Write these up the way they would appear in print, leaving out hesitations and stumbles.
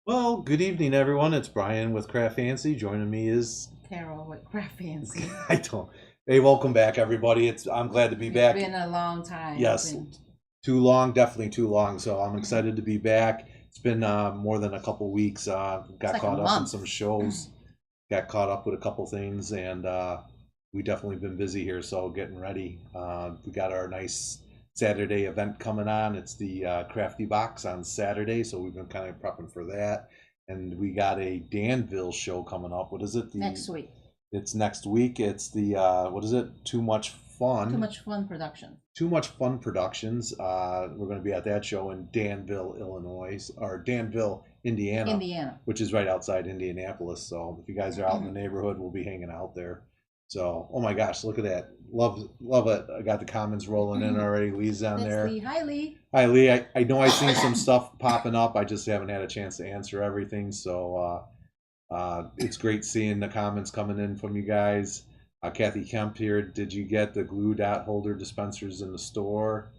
Well, good evening, everyone. It's Brian with CraftFancy. Joining me is Carol with CraftFancy. I don't. Hey, welcome back, everybody. I'm glad to be back. It's been a long time. Yes, too long, definitely too long. So I'm excited to be back. It's been more than a couple weeks. Got like caught up in some shows, got caught up with a couple things, and we definitely been busy here. So getting ready. We got our nice Saturday event coming on. It's the Crafty Box on Saturday, so we've been kind of prepping for that. And we got a Danville show coming up. What is it? Next week. It's next week. It's the what is it? Too Much Fun. Too Much Fun Production. Too Much Fun Productions. We're going to be at that show in Danville, Illinois, or Danville, Indiana, which is right outside Indianapolis. So if you guys are out in the neighborhood, we'll be hanging out there. So, oh my gosh, look at that. Love it. I got the comments rolling in already. Lee's on there. Lee. Hi, Lee. Hi, Lee. I know I've seen some stuff popping up. I just haven't had a chance to answer everything. So it's great seeing the comments coming in from you guys. Kathy Kemp here. Did you get the glue dot holder dispensers in the store?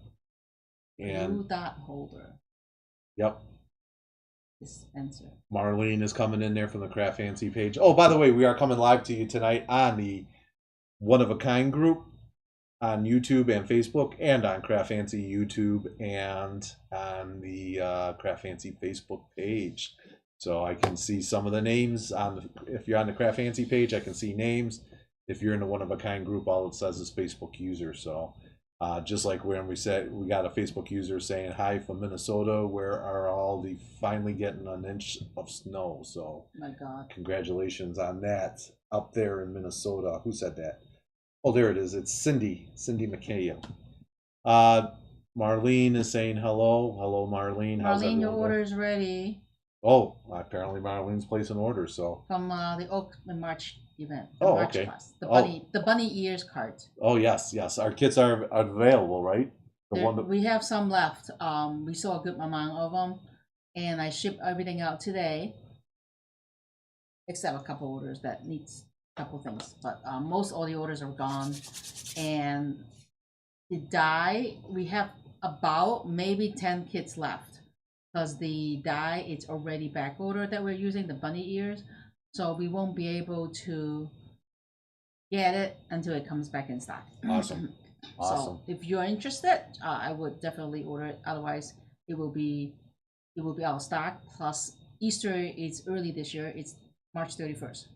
And glue dot holder. Yep. Dispenser. Marlene is coming in there from the CraftFancy page. Oh, by the way, we are coming live to you tonight on the One of a Kind group on YouTube and Facebook, and on CraftFancy YouTube and on the CraftFancy Facebook page. So I can see some of the names if you're on the CraftFancy page, I can see names. If you're in the One of a Kind group, all it says is Facebook user. So just like when we said we got a Facebook user saying hi from Minnesota, where are all the finally getting an inch of snow? So my God, congratulations on that up there in Minnesota. Who said that? Oh, there it is. It's Cindy McKay. Marlene is saying hello. Hello, Marlene. Marlene, your order is ready. Oh, apparently Marlene's placing orders. So from the Oak and March event. March okay. Class. The bunny ears cards. Oh yes. Our kits are available, right? We have some left. We saw a good amount of them, and I shipped everything out today, except a couple orders that needs a couple things. But most all the orders are gone, and the dye we have about maybe 10 kits left. Because the dye it's already back ordered that we're using, the bunny ears, so we won't be able to get it until it comes back in stock. Awesome. So if you're interested, I would definitely order it. Otherwise, it will be out of stock. Plus, Easter is early this year. It's March 31st.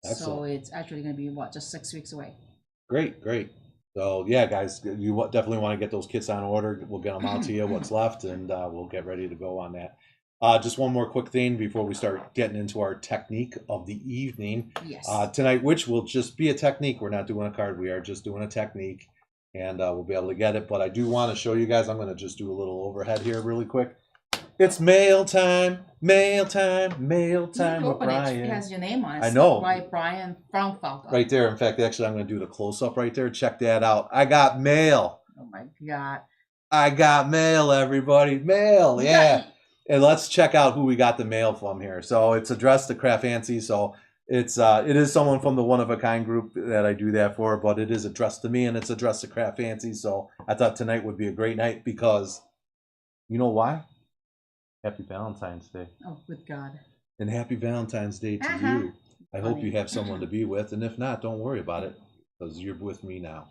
Excellent. So it's actually going to be just 6 weeks away. Great. So yeah, guys, you definitely want to get those kits on order. We'll get them out to you, what's left, and we'll get ready to go on that. Just one more quick thing before we start getting into our technique of the evening. Yes. Tonight, which will just be a technique. We're not doing a card. We are just doing a technique, and we'll be able to get it. But I do want to show you guys. I'm going to just do a little overhead here really quick. It's mail time with Brian. It has your name on it. I know. Right, Brian from Falco. Right there. In fact, actually, I'm going to do the close-up right there. Check that out. I got mail. Oh, my God. I got mail, everybody. Mail, yeah. And let's check out who we got the mail from here. So it's addressed to CraftFancy. So it is someone from the One of a Kind group that I do that for, but it is addressed to me, and it's addressed to CraftFancy. So I thought tonight would be a great night because you know why? Happy Valentine's Day. Oh, good God. And happy Valentine's Day to you. I hope you have someone to be with. And if not, don't worry about it because you're with me now.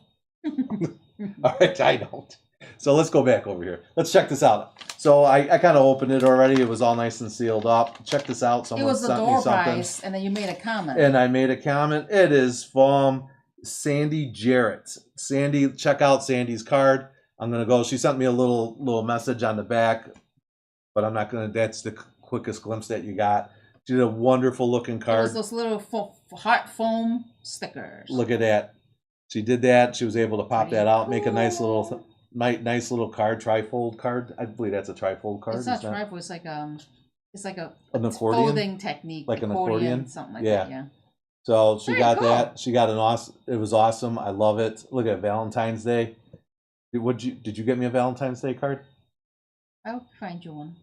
All right, I don't. So let's go back over here. Let's check this out. So I kind of opened it already. It was all nice and sealed up. Check this out. Someone sent me something. It was the door prize, and then you made a comment. And I made a comment. It is from Sandy Jarrett. Sandy, check out Sandy's card. I'm going to go. She sent me a little message on the back. But I'm not going to, that's the quickest glimpse that you got. She did a wonderful looking card. It was those little heart foam stickers. Look at that. She did that. She was able to pop that out, make a nice little card, trifold card. I believe that's a trifold card. It's not trifold. It's like an accordion folding technique. Like an accordion? Something like that, yeah. So she got that. She got an awesome, it was awesome. I love it. Look at Valentine's Day. Did you get me a Valentine's Day card? I'll find you one.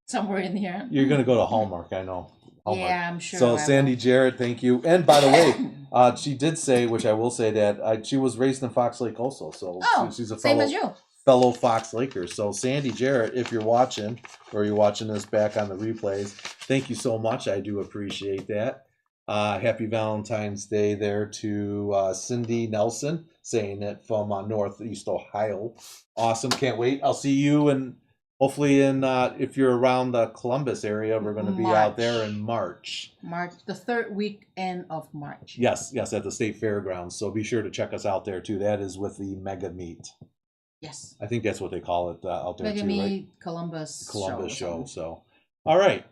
Somewhere in here. You're going to go to Hallmark, I know. Hallmark. Yeah, I'm sure. So Sandy Jarrett, thank you. And by the way, she did say, which I will say, that she was raised in Fox Lake also. So she's a fellow, same as you. fellow Fox Lakers. So Sandy Jarrett, if you're watching or you're watching this back on the replays, thank you so much. I do appreciate that. Happy Valentine's Day there to Cindy Nelson, saying it from Northeast Ohio. Awesome. Can't wait. I'll see you and hopefully if you're around the Columbus area, we're going to be out there in March. The third weekend of March. Yes, at the State Fairgrounds. So be sure to check us out there too. That is with the Mega Meet. Yes. I think that's what they call it out there Mega too, Meet, right? Columbus show. So, all right.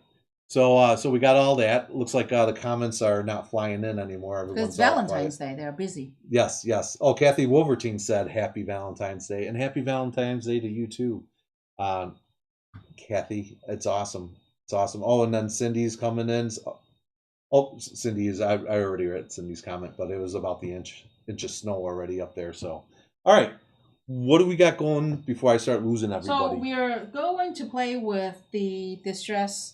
So we got all that. Looks like the comments are not flying in anymore. Everyone's it's Valentine's Day. They're busy. Yes. Oh, Kathy Wolvertine said Happy Valentine's Day, and Happy Valentine's Day to you too, Kathy. It's awesome. Oh, and then Cindy's coming in. Oh, Cindy's. I already read Cindy's comment, but it was about the inch of snow already up there. So, all right. What do we got going before I start losing everybody? So we're going to play with the distress.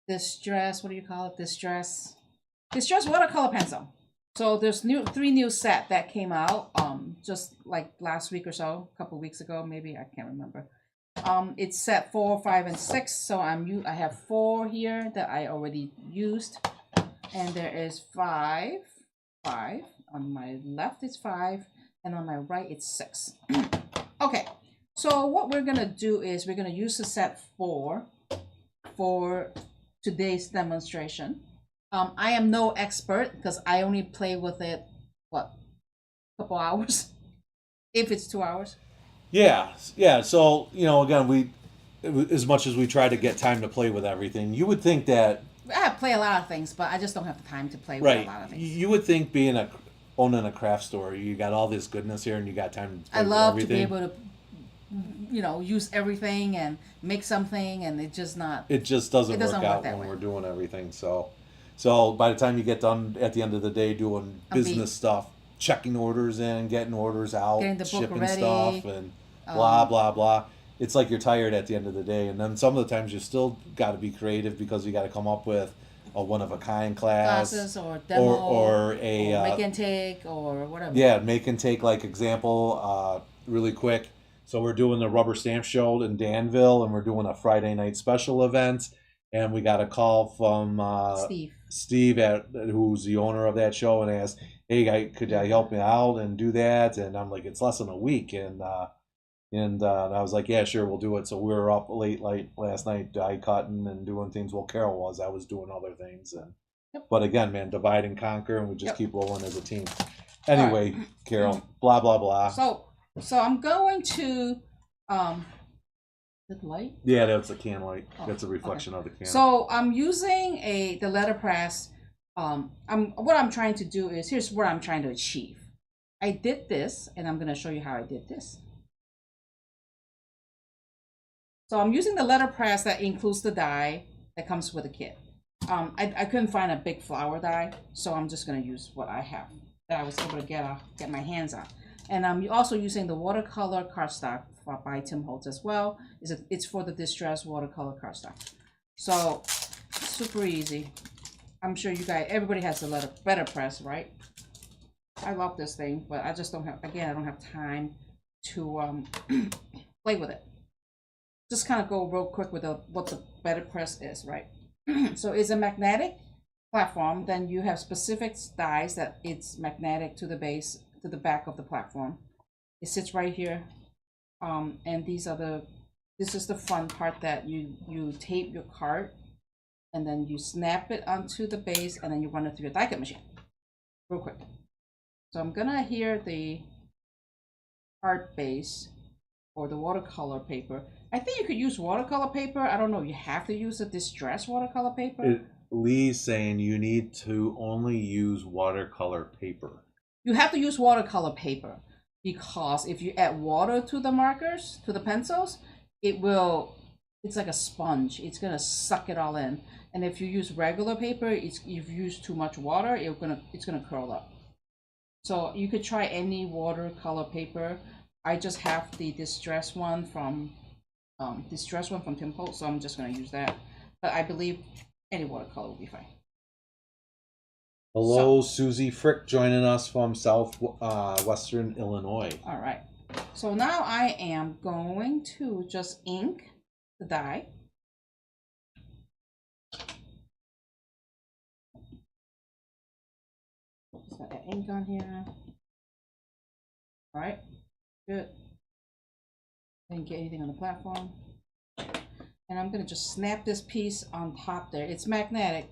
What do you call it? Distress watercolor pencil. So there's three new set that came out just like last week or so, a couple weeks ago, maybe, I can't remember. It's set 4, 5, and 6. So I have 4 here that I already used, and there is 5. On my left it's 5, and on my right it's 6. Okay, so what we're gonna do is we're gonna use the set 4 for today's demonstration. I am no expert because I only play with it a couple hours, if it's 2 hours. Yeah. So again, as much as we try to get time to play with everything, you would think that I play a lot of things, but I just don't have the time to play with a lot of things. You would think owning a craft store, you got all this goodness here, and you got time to play with everything. I love to be able to use everything and make something, and it just doesn't work out when we're doing everything. So by the time you get done at the end of the day doing business stuff, checking orders in, getting orders out, shipping stuff, and blah blah blah, it's like you're tired at the end of the day. And then some of the times you still got to be creative because you got to come up with a one-of-a-kind classes or demo or make and take or whatever. Yeah, make and take, like example, really quick. So we're doing the rubber stamp show in Danville, and we're doing a Friday night special event, and we got a call from Steve who's the owner of that show, and asked, "Hey, guy, could you help me out and do that?" And I'm like, "It's less than a week," and I was like, "Yeah, sure, we'll do it." So we were up late last night, die cutting and doing things. Well, Carol was. I was doing other things, but again, man, divide and conquer, and we just keep rolling as a team. Anyway, right. Carol, blah blah blah. So I'm going to the light? Yeah, that's a can light. That's a reflection of the can. So I'm using the letterpress. What I'm trying to do is, here's what I'm trying to achieve. I did this, and I'm going to show you how I did this. So I'm using the letterpress that includes the die that comes with the kit. I couldn't find a big flower die, so I'm just going to use what I have that I was able to get my hands on. And I'm also using the watercolor cardstock by Tim Holtz as well. It's for the Distress watercolor cardstock. So super easy. I'm sure everybody has the letterpress, right? I love this thing, but I just don't have, I don't have time to play with it. Just kind of go real quick with what the letterpress is, right? So it's a magnetic platform. Then you have specific dies that it's magnetic to the base, to the back of the platform. It sits right here, and this is the fun part, that you tape your card, and then you snap it onto the base, and then you run it through your die cut machine real quick. So I'm gonna adhere the art base or the watercolor paper. I think you could use watercolor paper. I don't know, you have to use a distress watercolor paper. Lee's saying you need to only use watercolor paper. You have to use watercolor paper, because if you add water to the markers, to the pencils, it's like a sponge. It's gonna suck it all in. And if you use regular paper, you've used too much water, it's gonna curl up. So you could try any watercolor paper. I just have the distress one from Tim Holtz, so I'm just gonna use that. But I believe any watercolor will be fine. Hello, Susie Frick joining us from Western Illinois. All right. So now I am going to just ink the die. Just got that ink on here. All right, good. Didn't get anything on the platform. And I'm gonna just snap this piece on top there. It's magnetic.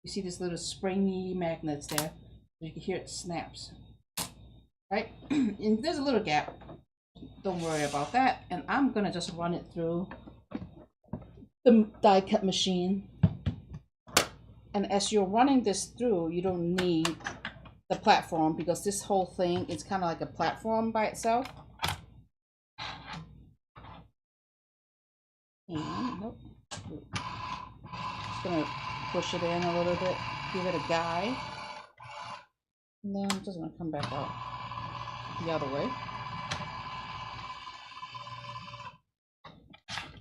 You see this little springy magnets there. You can hear it snaps. Right? And there's a little gap. Don't worry about that. And I'm gonna just run it through the die cut machine. And as you're running this through, you don't need the platform because this whole thing is kind of like a platform by itself. And nope. Just gonna push it in a little bit, give it a guide. And then I'm just gonna come back out the other way.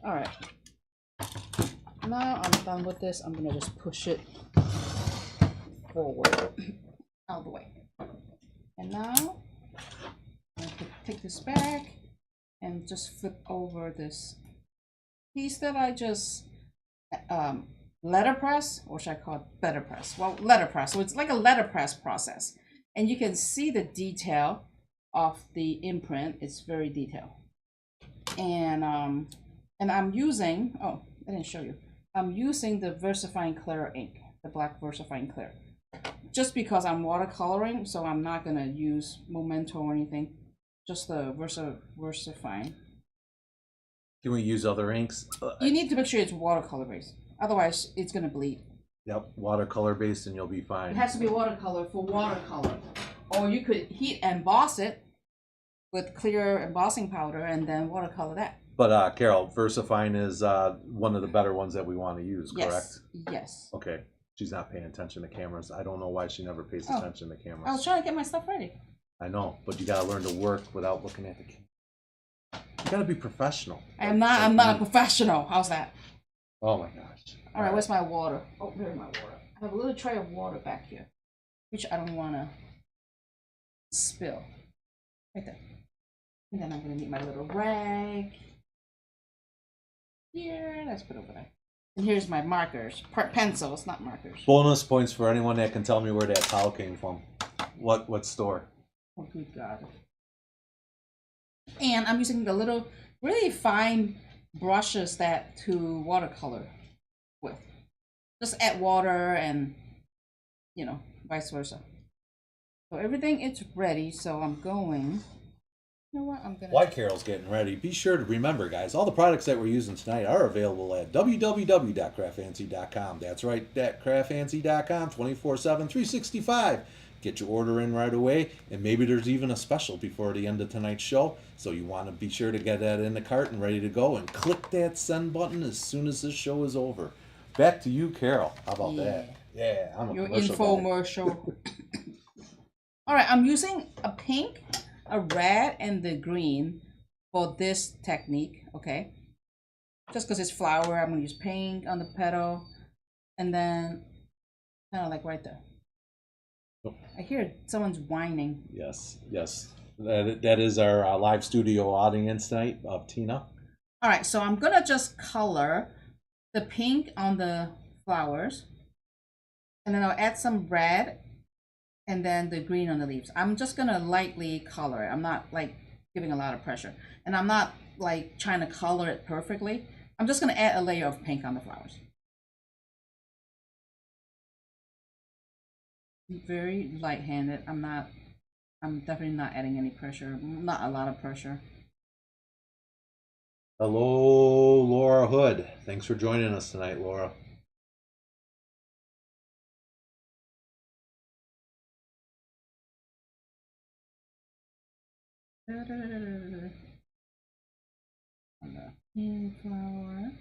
All right. Now I'm done with this. I'm gonna just push it forward out of the way. And now I'm gonna take this back and just flip over this piece that I just letterpress, or should I call it better press? Well, letterpress. So it's like a letterpress process, and you can see the detail of the imprint. It's very detailed. And I'm using, oh, I didn't show you. I'm using the VersaFine Clear ink, the black VersaFine Clear, just because I'm watercoloring, so I'm not gonna use Memento or anything. Just the VersaFine. Can we use other inks? You need to make sure it's watercolor based, otherwise it's gonna bleed. Yep, watercolor based, and you'll be fine. It has to be watercolor for watercolor, or you could heat emboss it with clear embossing powder and then watercolor that. But Carol, VersaFine is one of the better ones that we want to use, correct? Yes. Okay. She's not paying attention to cameras. I don't know why she never pays attention to cameras. I was trying to get my stuff ready. I know, but you gotta learn to work without looking at the camera. You gotta be professional. I'm not a professional. How's that? Oh my gosh. All right, where's my water? Oh, there's my water. I have a little tray of water back here, which I don't want to spill. Right there. And then I'm gonna need my little rag. Here, let's put it over there. And here's my markers, pencils, not markers. Bonus points for anyone that can tell me where that towel came from. What store? Oh, good God. And I'm using the little, really fine brushes that to watercolor with. Just add water and, you know, vice versa. So everything is ready, so I'm going. You know what? I'm gonna. While Carol's getting ready, be sure to remember, guys, all the products that we're using tonight are available at www.craftfancy.com. That's right, at craftfancy.com, 24/7, 365. Get your order in right away, and maybe there's even a special before the end of tonight's show. So you want to be sure to get that in the cart and ready to go, and click that send button as soon as this show is over. Back to you, Carol. How about that? Yeah, I'm a Your commercial guy. infomercial. All right, I'm using a pink, a red, and the green for this technique, okay? Just because it's flower, I'm gonna use pink on the petal, and then kind of like right there. Oh. I hear someone's whining. Yes, yes. That is our live studio audience tonight of Tina. All right, so I'm gonna just color the pink on the flowers, and then I'll add some red, and then the green on the leaves. I'm just gonna lightly color it. I'm not like giving a lot of pressure, and I'm not like trying to color it perfectly. I'm just gonna add a layer of pink on the flowers. Very light-handed. I'm definitely not adding any pressure. Not a lot of pressure. Hello, Laura Hood. Thanks for joining us tonight, Laura. On the pink flower.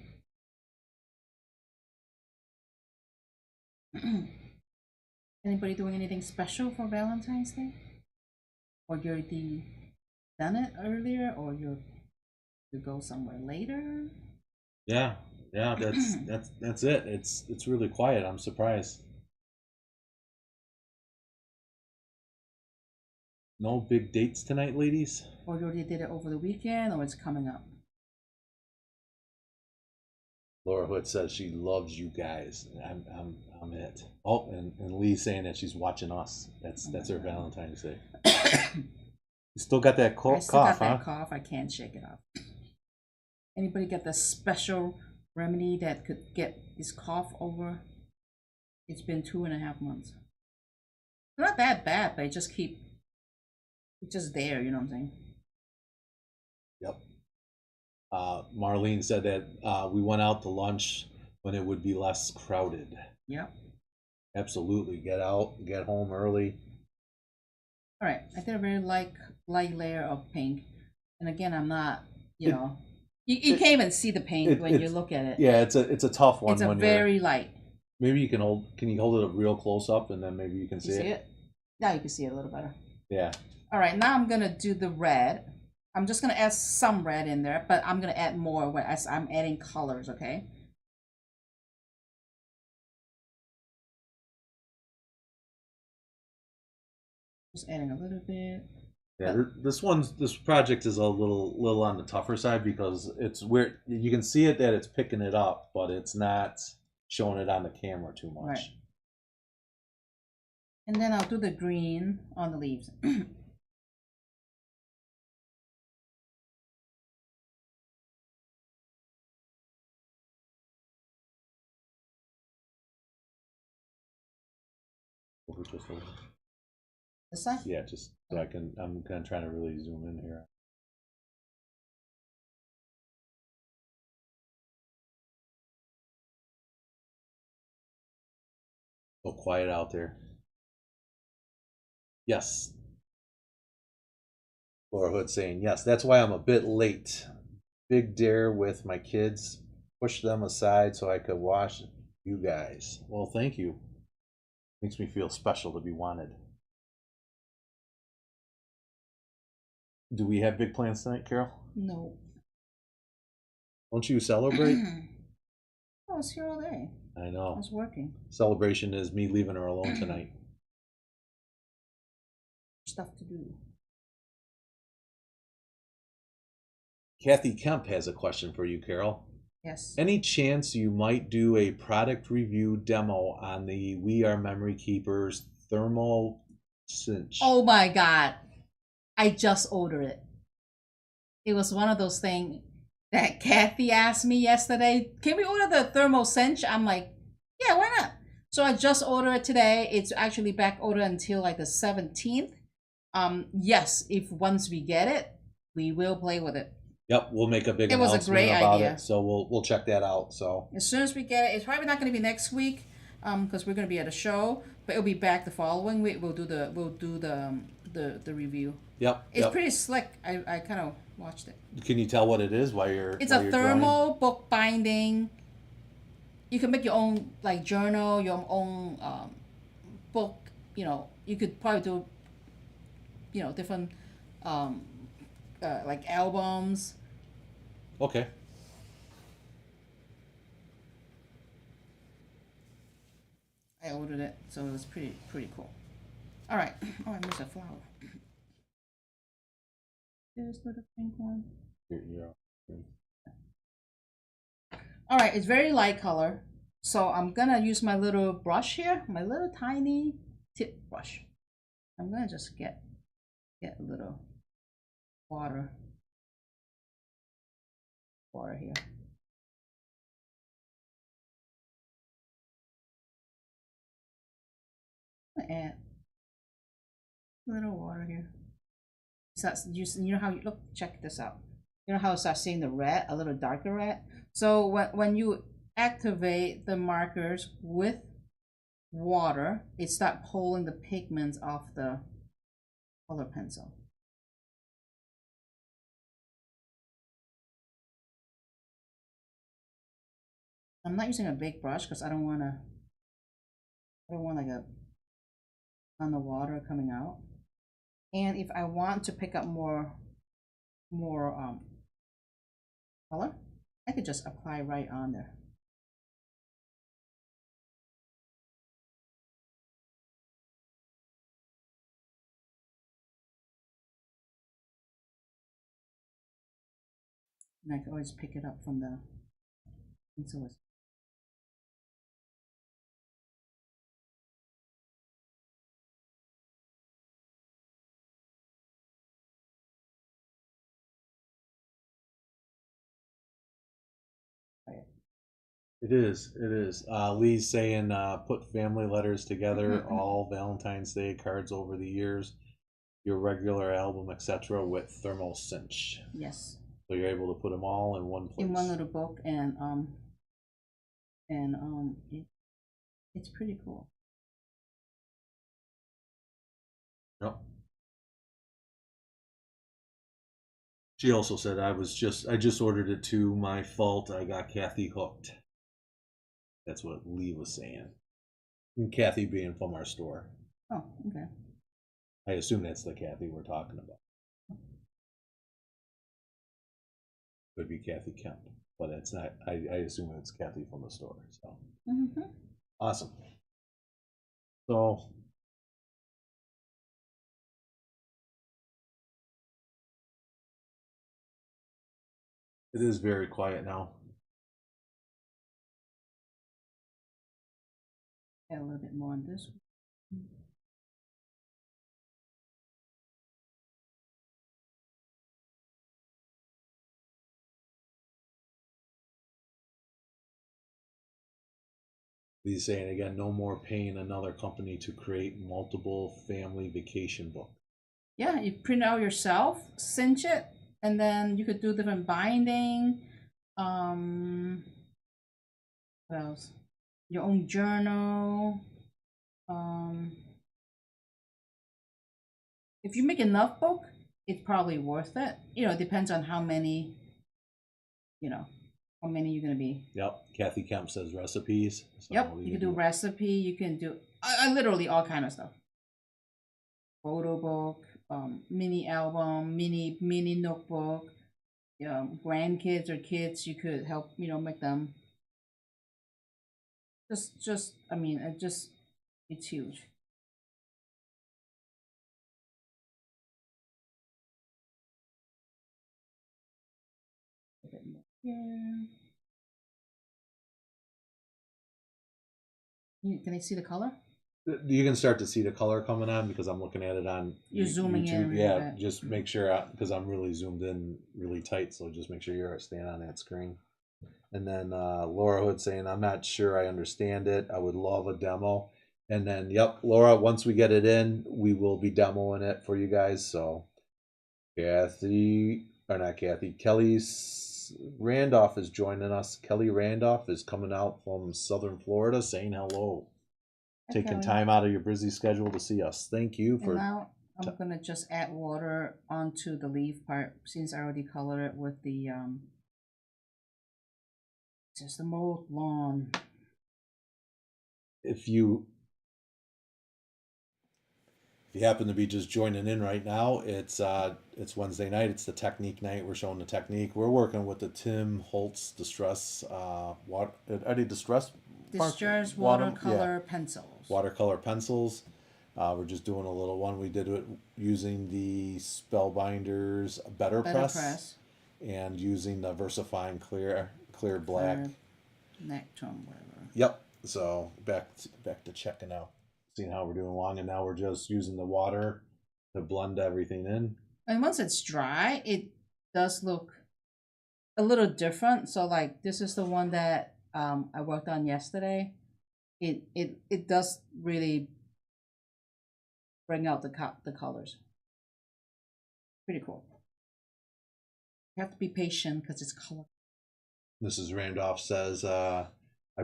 Anybody doing anything special for Valentine's Day? Or you already done it earlier, or you go somewhere later? Yeah, that's it. It's really quiet. I'm surprised. No big dates tonight, ladies? Or you already did it over the weekend, or it's coming up? Laura Hood says she loves you guys. I'm it. Oh, and Lee's saying that she's watching us. That's her Valentine's Day. You still got that I still cough, got that huh? cough. I can't shake it off. Anybody get the special remedy that could get this cough over? It's been 2.5 months. Not that bad, but it's just there. You know what I'm saying? Yep. Marlene said that we went out to lunch when it would be less crowded. Yep. Absolutely. Get out, get home early. All right. I did a very light layer of pink, and again, I'm not. It- You can't even see the pink when you look at it. Yeah, it's a tough one. It's a when very you're, light. maybe you can hold. Can you hold it up real close up, and then maybe you can You see it? Now you can see it a little better. Yeah. All right. Now I'm gonna do the red. I'm just gonna add some red in there, but I'm gonna add more as I'm adding colors. Okay. Just adding a little bit. Yeah, this project is a little on the tougher side because it's where you can see it that it's picking it up, but it's not showing it on the camera too much. Right. And then I'll do the green on the leaves. This side? Yeah, just so I'm gonna try to really zoom in here. So quiet out there. Yes. Laura Hood saying yes. That's why I'm a bit late. Big dare with my kids. Push them aside so I could watch you guys. Well, thank you. Makes me feel special to be wanted. Do we have big plans tonight, Carol? No. Don't you celebrate? I was here all day. I I know. was working. Celebration is me leaving her alone tonight. Stuff to do. Kathy Kemp has a question for you, Carol. Yes. Any chance you might do a product review demo on the We Are Memory Keepers thermal cinch? Oh my god. I just ordered it. It was one of those things that Kathy asked me yesterday. Can we order the thermal cinch? I'm like, yeah, why not? So I just ordered it today. It's actually back ordered until like the 17th. Yes, if once we get it, we will play with it. Yep, we'll make a big It was a announcement great about idea. it. So we'll check that out. So As soon as we get it, it's probably not going to be next week, because we're going to be at a show. But it'll be back the following week. We'll do the review. yep, It's yep. pretty slick. I kind of watched it. Can you tell what it is while you're? It's while a you're thermal drawing? book binding. You can make your own like journal, your own book. You could probably do different like albums. Okay. I ordered it, so it was pretty cool. All right. Oh, I missed a flower. This little pink one. You're- All right, it's very light color, so I'm gonna use my little brush here, my little tiny tip brush. I'm gonna just get a little water here. I'm gonna add a little water here. So you know how you look. Check this out. You know how it starts seeing the red, a little darker red. So when you activate the markers with water, it starts pulling the pigments off the color pencil. I'm not using a big brush because I don't want like a on the water coming out. And if I want to pick up more color, I could just apply right on there. And I can always pick it up from the. And so it's. It is. It is. Lee's saying put family letters together, Mm-hmm. all Valentine's Day cards over the years, your regular album, etc., with thermal cinch. Yes. So you're able to put them all in one place. In one little book, and it's pretty cool. Yep. She also said I just ordered it too. My fault. I got Kathy hooked. That's what Lee was saying. And Kathy being from our store. Oh, okay. I assume that's the Kathy we're talking about. Could be Kathy Kemp, but it's not. I assume it's Kathy from the store. So awesome. So it is very quiet now. Add a little bit more on this one. He's saying again, no more paying another company to create multiple family vacation books. Yeah, you print out yourself, cinch it, and then you could do different binding. What else? Your own journal. If you make enough book, it's probably worth it. It depends on how many. How many you're gonna be. Yep. Kathy Kemp says recipes. So Yep, you can do recipe. You can do literally all kind of stuff. Photo book, mini album, mini notebook. Grandkids or kids, you could help make them. I mean, it's huge. A bit more here. Can I see the color? You can start to see the color coming on because I'm looking at it on You're zooming YouTube. in a Yeah, bit. just make sure because I'm really zoomed in really tight. So just make sure you're staying on that screen. And then Laura Hood saying, I'm not sure I understand it. I would love a demo. And then, yep, Laura, once we get it in, we will be demoing it for you guys. So Kathy, or not Kathy, Kelly Randolph is joining us. Kelly Randolph is coming out from Southern Florida saying hello. Taking time out of your busy schedule to see us. Thank you for. And now I'm gonna just add water onto the leaf part since I already colored it with the just the mowed lawn. If you happen to be just joining in right now, it's Wednesday night. It's the technique night. We're showing the technique. We're working with the Tim Holtz Distress water. Are they distress? Distress watercolor pencils. Watercolor pencils. We're just doing a little one. We did it using the Spellbinders Better Press and using the VersaFine clear black. Nectrum, whatever. Yep. So back to checking out, seeing how we're doing along, and now we're just using the water to blend everything in. And once it's dry, it does look a little different. So like this is the one that I worked on yesterday. It does really bring out the colors. Pretty cool. You have to be patient because it's color. Mrs. Randolph says, I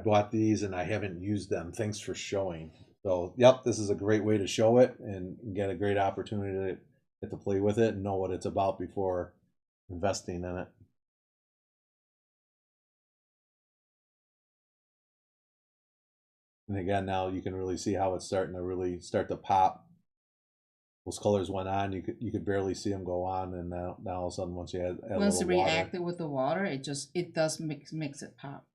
bought these and I haven't used them. Thanks for showing. So, yep, this is a great way to show it and get a great opportunity to get to play with it and know what it's about before investing in it. And again, now you can really see how it's starting to really start to pop. Those colors went on. You could barely see them go on, and now all of a sudden, once you add once it water, reacted with the water, it does mix it pop.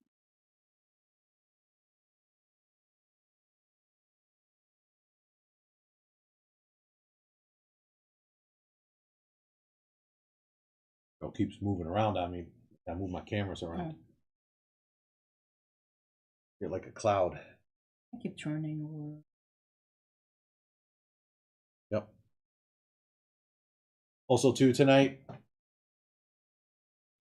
it keeps moving around on me. I move my cameras around. Oh, You're like a cloud. I keep turning over. Yep. Also too tonight,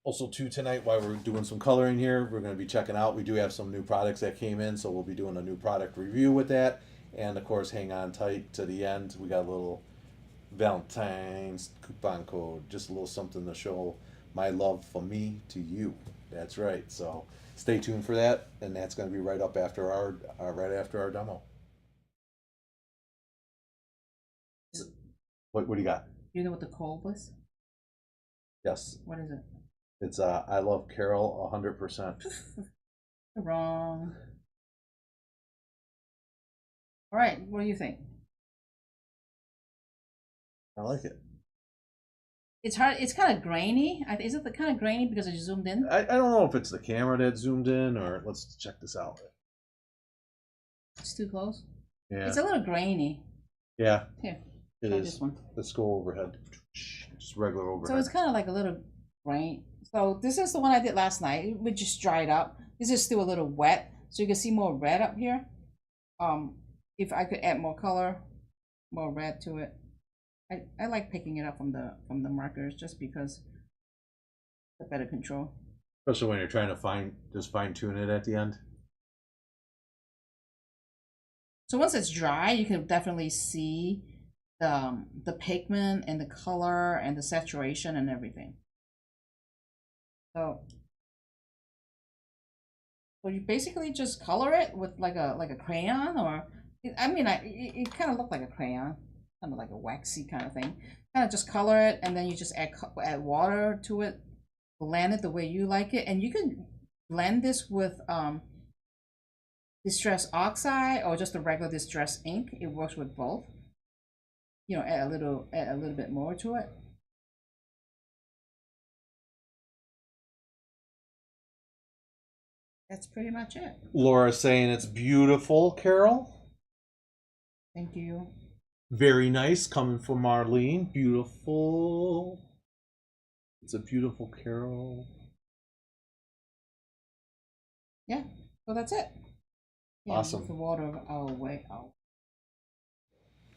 while we're doing some coloring here, we're going to be checking out. We do have some new products that came in, so we'll be doing a new product review with that. And of course, hang on tight to the end. We got a little Valentine's coupon code, just a little something to show my love from me to you. That's right. So stay tuned for that, and that's going to be right up after our demo. What do you got? You know what the code was? Yes, What is it? it's I love Carol 100%. Wrong. All right, what do you think? I like it. It's hard. It's kind of grainy. Is it the kind of grainy because it's zoomed in? I don't know if it's the camera that zoomed in or let's check this out. It's too close. Yeah. It's a little grainy. Yeah. Here, it try is. this one. Let's go overhead. Just regular overhead. So it's kind of like a little grain. So this is the one I did last night. It just dried up. This is still a little wet, so you can see more red up here. If I could add more color, more red to it. I like picking it up from the markers just because it's a better control. Especially when you're trying to fine tune it at the end. So once it's dry, you can definitely see the pigment and the color and the saturation and everything. So you basically just color it with like a crayon, or it kind of looked like a crayon, kind of like a waxy kind of thing. Kind of just color it, and then you just add water to it, blend it the way you like it, and you can blend this with distress oxide or just a regular distress ink. It works with both. You know, add a little bit more to it. That's pretty much it. Laura's saying it's beautiful, Carol. Thank you. Very nice, coming from Marlene. Beautiful. It's a beautiful Carol. Yeah, so that's it. Yeah, awesome. Move the water away.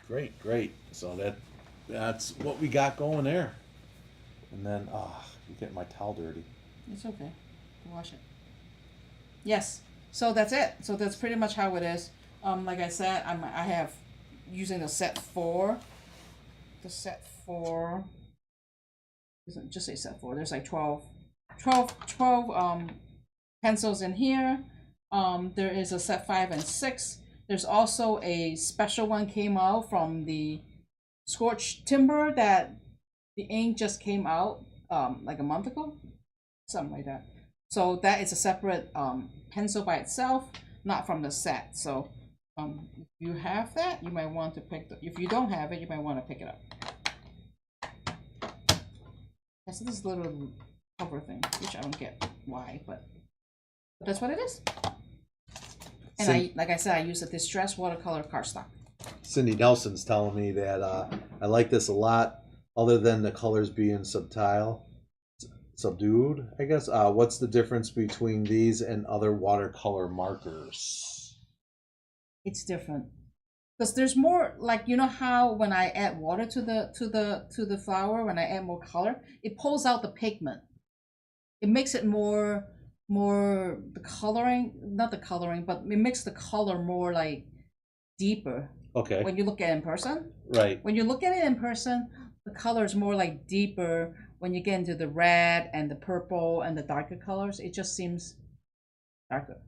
Great. So that's what we got going there. And then, you get my towel dirty. It's okay. Wash it. Yes. So that's it. So that's pretty much how it is. Like I said, I have using the set 4. The set 4. Just say set 4. There's like 12 pencils in here. There is a set 5 and 6. There's also a special one came out from the Scorched Timber that the ink just came out like a month ago, something like that. So that is a separate pencil by itself, not from the set. So if you have that, you might want to if you don't have it, you might want to pick it up. That's this little cover thing, which I don't get why, but that's what it is. And like I said, I use a distress watercolor cardstock. Cindy Nelson's telling me that I like this a lot, other than the colors being subdued, I guess. What's the difference between these and other watercolor markers? It's different because there's more, like, you know how when I add water to the flower, when I add more color, it pulls out the pigment. It makes it more the coloring, not the coloring, but it makes the color more like deeper. Okay. When you look at it in person. Right. When you look at it in person, the color is more like deeper. When you get into the red and the purple and the darker colors, it just seems darker.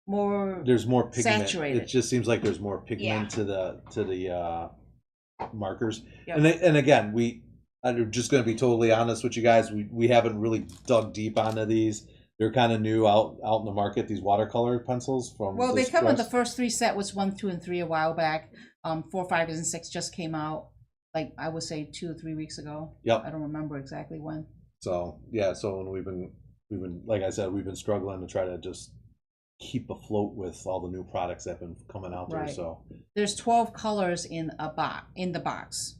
There's more pigment. Saturated. It just seems like there's more pigment to the markers. Yep. And again, I'm just going to be totally honest with you guys. We haven't really dug deep onto these. They're kind of new out in the market. These watercolor pencils from. Well, they come with the first 3 set, was 1, 2, and 3 a while back. 4, 5, and 6 just came out, like I would say 2 or 3 weeks ago. Yep. I don't remember exactly when. So yeah, when we've been like I said, we've been struggling to try to just keep afloat with all the new products that have been coming out there. Right. So there's 12 colors in the box.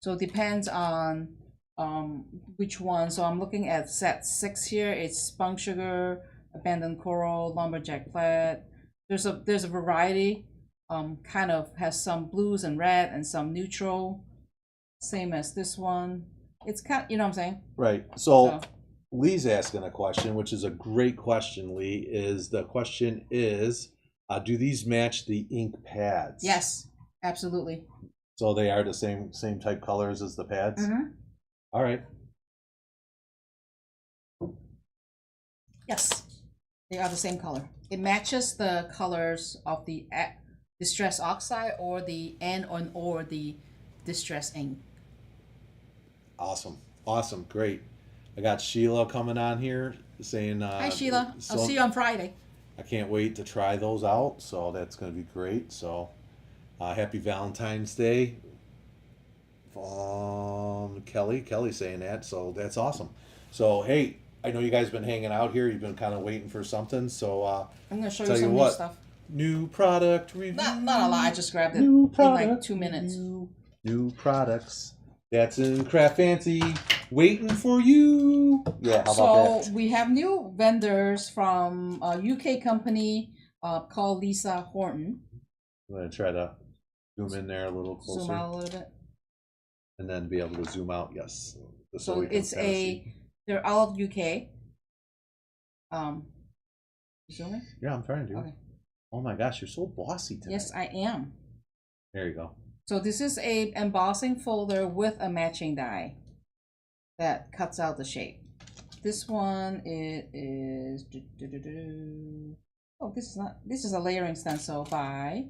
So it depends on which one. So I'm looking at set 6 here. It's spun sugar, abandoned coral, lumberjack plaid. There's a variety. Kind of has some blues and red and some neutral. Same as this one. It's kind, you know what I'm saying? Right. So Lee's asking a question, which is a great question. Lee, is the question is, do these match the ink pads? Yes, absolutely. So they are the same type colors as the pads. Mm-hmm. All right. Yes, they are the same color. It matches the colors of the distress oxide or the or the distress ink. Awesome. Awesome. Great. I got Sheila coming on here saying, Hi Sheila, so I'll see you on Friday. I can't wait to try those out. So that's going to be great. So happy Valentine's Day. Kelly saying that. So that's awesome. So, hey, I know you guys been hanging out here. You've been kind of waiting for something. So I'm going to show tell you some you new what, stuff. new product review. Not a lot, I just grabbed it New in like product 2 minutes. review. New products. That's in Craft Fancy. Waiting for you. Yeah, how about So that? we have new vendors from a UK company called Lisa Horton. I'm going to try to zoom in there a little closer. Zoom out a little bit. And then be able to zoom out, yes. So we can it's kinda see. they're out of UK. Zooming? Yeah, I'm trying to. Okay. Oh my gosh, you're so bossy tonight. Yes, I am. There you go. So this is a embossing folder with a matching die that cuts out the shape. This one it is. Oh, this is not. This is a layering stencil by.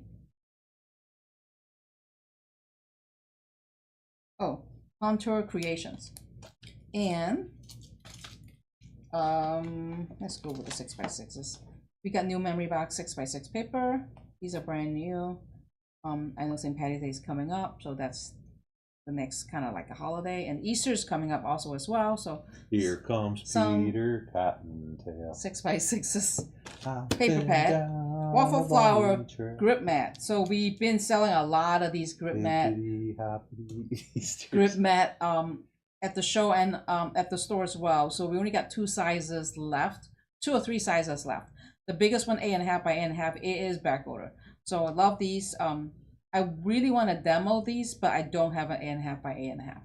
Oh, Contour Creations, and let's go with the 6x6s. We got new memory box 6x6 paper. These are brand new. I know St. Patty's Day is coming up, so that's the next kind of like a holiday, and Easter's coming up also as well. So here comes Peter Cottontail. 6x6s, paper pad, waffle flower, grip mat. So we've been selling a lot of these grip mat at the show and at the store as well. So we only got 2 sizes left, 2 or 3 sizes left. The biggest one, 8.5 by 8.5, it is back order. So I love these. I really want to demo these, but I don't have an 8.5 by 8.5.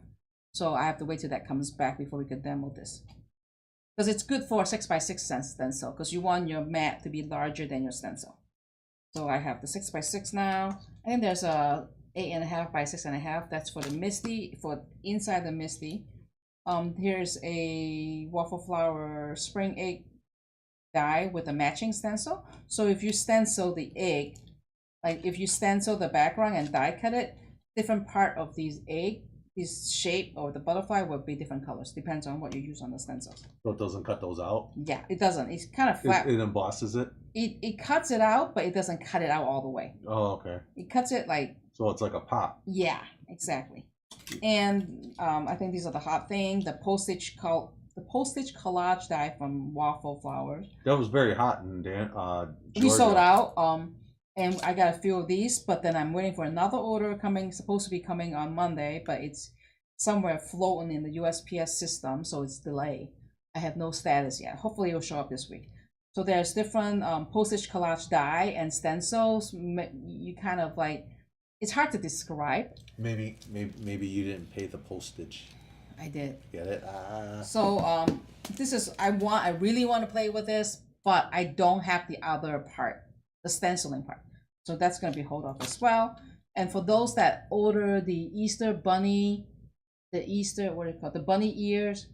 So I have to wait till that comes back before we can demo this. Because it's good for a 6x6 stencil, because you want your mat to be larger than your stencil. So I have the 6x6 now. I think there's a 8.5 by 6.5. That's for the Misty, for inside the Misty. Here's a waffle flower spring egg die with a matching stencil. So if you stencil the egg, like if you stencil the background and die cut it, different part of these egg, this shape or the butterfly will be different colors. Depends on what you use on the stencils. So it doesn't cut those out? Yeah, it doesn't. It's kind of flat. It embosses it? It cuts it out, but it doesn't cut it out all the way. Oh, okay. It cuts it like. So it's like a pop. Yeah, exactly. And I think these are the hot thing. The postage collage die from Waffle Flowers. That was very hot in Georgia. We sold out. And I got a few of these, but then I'm waiting for another order coming, supposed to be coming on Monday, but it's somewhere floating in the USPS system, so it's delayed. I have no status yet. Hopefully it'll show up this week. So there's different postage collage die and stencils. You kind of like, it's hard to describe. Maybe you didn't pay the postage. I did. Get it? So this is, I really want to play with this, but I don't have the other part, the stenciling part. So that's going to be hold off as well. And for those that order the Easter bunny, the Easter, what do you call it? The bunny ears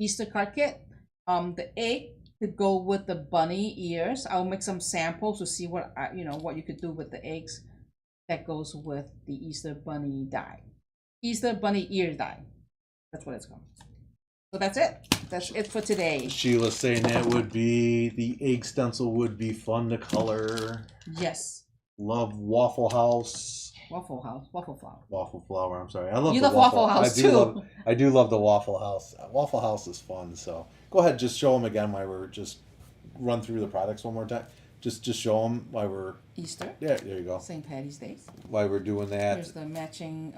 Easter card kit, the egg could go with the bunny ears. I'll make some samples to see what what you could do with the eggs that goes with the Easter bunny die, Easter bunny ear die. That's what it's called. So that's it. That's it for today. Sheila's saying that would be, the egg stencil would be fun to color. Yes. Love Waffle House. Waffle Flower. Waffle Flower, I'm sorry. I love You the love Waffle House too. I do love the Waffle House. Waffle House is fun, so go ahead, just show them again while we're just run through the products one more time. Just show them why we're Easter. Yeah, there you go. St. Patty's Day. Why we're doing that. Here's the matching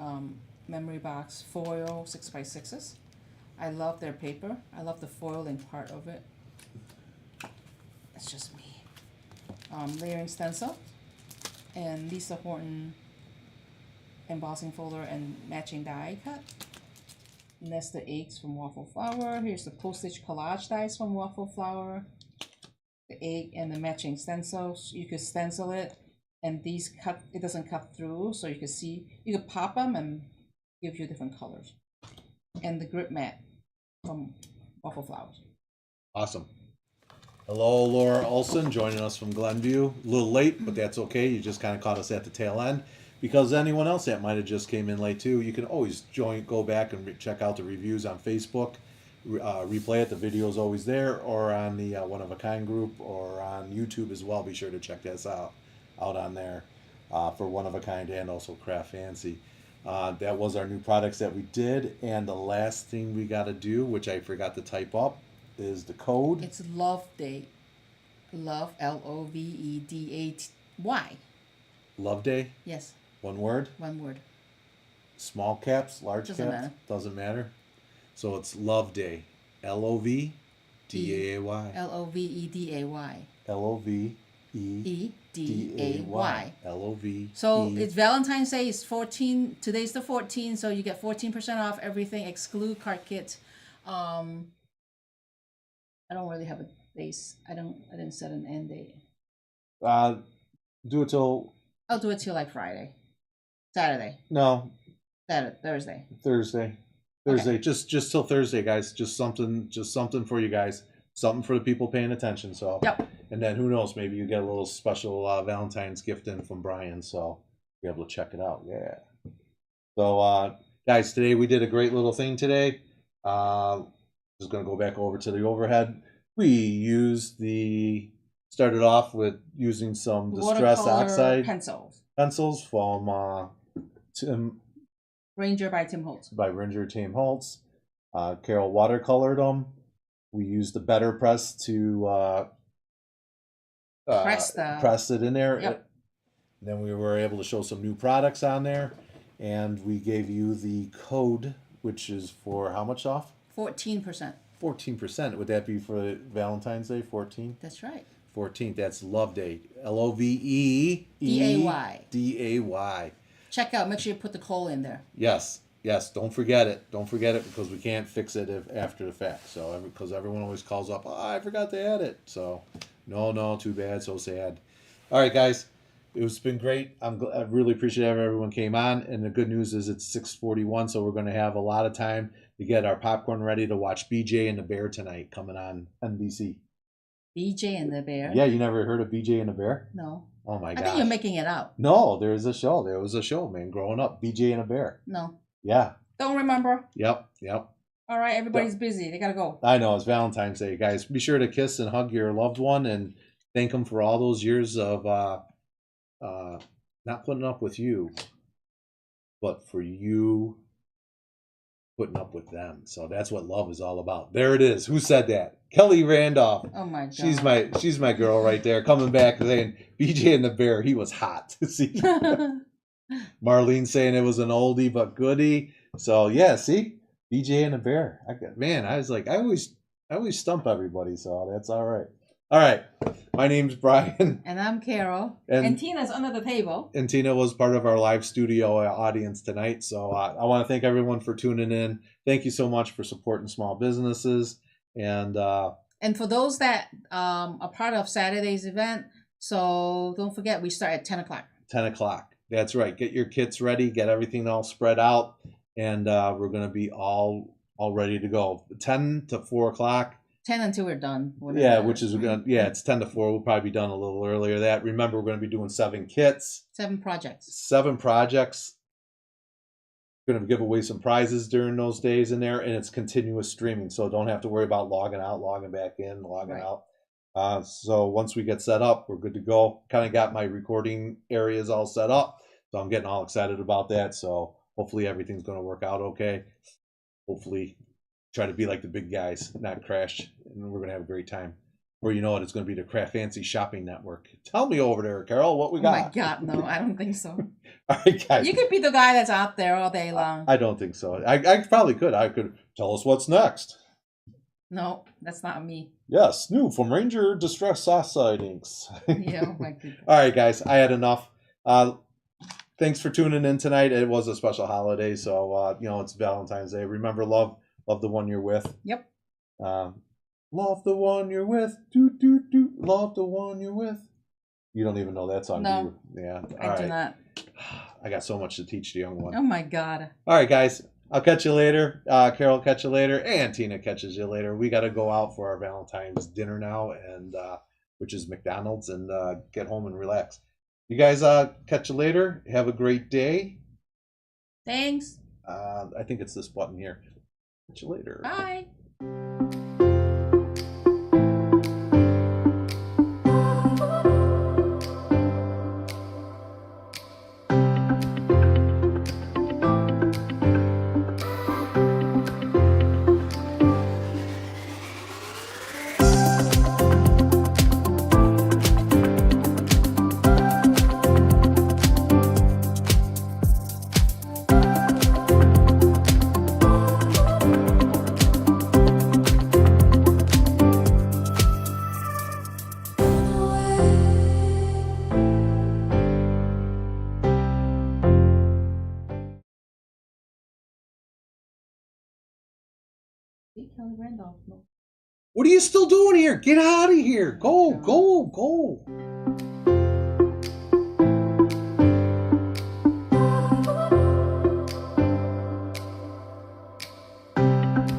memory box foil 6x6s. I love their paper. I love the foiling part of it. That's just me. Layering stencil and Lisa Horton embossing folder and matching die cut. And that's the eggs from Waffle Flower. Here's the postage collage dies from Waffle Flower. The egg and the matching stencils. You could stencil it, and these cut. It doesn't cut through, so you can see. You could pop them and give you different colors. And the grip mat from Waffle Flowers. Awesome. Hello, Laura Olson, joining us from Glenview. A little late, but that's okay. You just kind of caught us at the tail end. Because anyone else that might have just came in late too, you can always go back and check out the reviews on Facebook. Replay it. The video is always there, or on the One of a Kind group, or on YouTube as well. Be sure to check that out on there for One of a Kind and also CraftFancy. That was our new products that we did, and the last thing we got to do, which I forgot to type up, is the code. It's Love Day. Love, Loveday. Love Day. Yes. One word. One word. Small caps, large Doesn't caps. matter. Doesn't matter. So it's Love Day. Loveday. Loveday. Loveday. Love. So it's Valentine's Day. It's 14. Today's the 14th, so you get 14% off everything, exclude cart kit. I don't really have a base. I didn't set an end date. Do it till. I'll do it till like Friday, Saturday, No, Thursday. Thursday. Okay. Just till Thursday, guys. Just something for you guys. Something for the people paying attention. So. Yep. And then who knows? Maybe you get a little special Valentine's gift in from Brian. So you're able to check it out. Yeah. So guys, today we did a great little thing today. Just gonna go back over to the overhead. We started off with using some Distress Oxide pencils from Ranger by Tim Holtz. Carol watercolored them. We used the Better Press to press it in there. Yep. Then we were able to show some new products on there, and we gave you the code, which is for how much off? 14%. 14%. Would that be for Valentine's Day? 14. That's right. 14th. That's Love Day. Loveday. Check out. Make sure you put the coal in there. Yes. Don't forget it. Because we can't fix it after the fact. So because everyone always calls up, I forgot to add it. So no, too bad. So sad. All right, guys. It's been great. I really appreciate everyone came on. And the good news is it's 6:41, so we're going to have a lot of time to get our popcorn ready to watch BJ and the Bear tonight coming on NBC. BJ and the Bear? Yeah, you never heard of BJ and the Bear? No. Oh, my gosh. I think you're making it up. No, there was a show, man, growing up. BJ and a Bear. No. Yeah. Don't remember. Yep. All right, everybody's busy. They got to go. I know. It's Valentine's Day, guys. Be sure to kiss and hug your loved one and thank them for all those years of not putting up with you, but for you putting up with them. So that's what love is all about. There it is. Who said that? Kelly Randolph. Oh my God. She's my girl right there. Coming back and saying BJ and the Bear, he was hot. See? Marlene saying it was an oldie but goodie. So yeah, see? BJ and the Bear. I was like, I always stump everybody, so that's all right. All right. My name's Brian. And I'm Carol. And Tina's under the table. And Tina was part of our live studio audience tonight. So I want to thank everyone for tuning in. Thank you so much for supporting small businesses. And for those that are part of Saturday's event, so don't forget, we start at 10 o'clock. 10 o'clock. That's right. Get your kits ready. Get everything all spread out. And we're going to be all ready to go. 10 to 4 o'clock. 10 until we're done. Yeah, it's 10 to 4. We'll probably be done a little earlier. Remember, we're going to be doing 7 kits. 7 projects. 7 projects. We're going to give away some prizes during those days in there, and it's continuous streaming, so don't have to worry about logging out, logging back in, logging out. So once we get set up, we're good to go. Kind of got my recording areas all set up, so I'm getting all excited about that. So hopefully everything's going to work out okay. Hopefully try to be like the big guys, not crash, and we're going to have a great time. Or you know what? It's going to be the CraftFancy Shopping Network. Tell me over there, Carol, what we Oh got. my God, no, I don't think so. All right, guys. You could be the guy that's out there all day long. I don't think so. I probably could. I could tell us what's next. No, that's not me. Yes, new from Ranger Distress Sauce Sightings. Yeah, oh my goodness. All right, guys. I had enough. Thanks for tuning in tonight. It was a special holiday, so you know, it's Valentine's Day. Remember, love the one you're with. Yep. Love the one you're with. Do do do. Love the one you're with. You don't even know that song, No, do you? Yeah. I do not. I got so much to teach the young one. Oh my God. All right, guys. I'll catch you later. Carol, catch you later, and Tina catches you later. We got to go out for our Valentine's dinner now, and which is McDonald's, and get home and relax. You guys, catch you later. Have a great day. Thanks. I think it's this button here. Catch you later. Bye. Kelly Randolph. What are you still doing here? Get out of here. Go, go, go.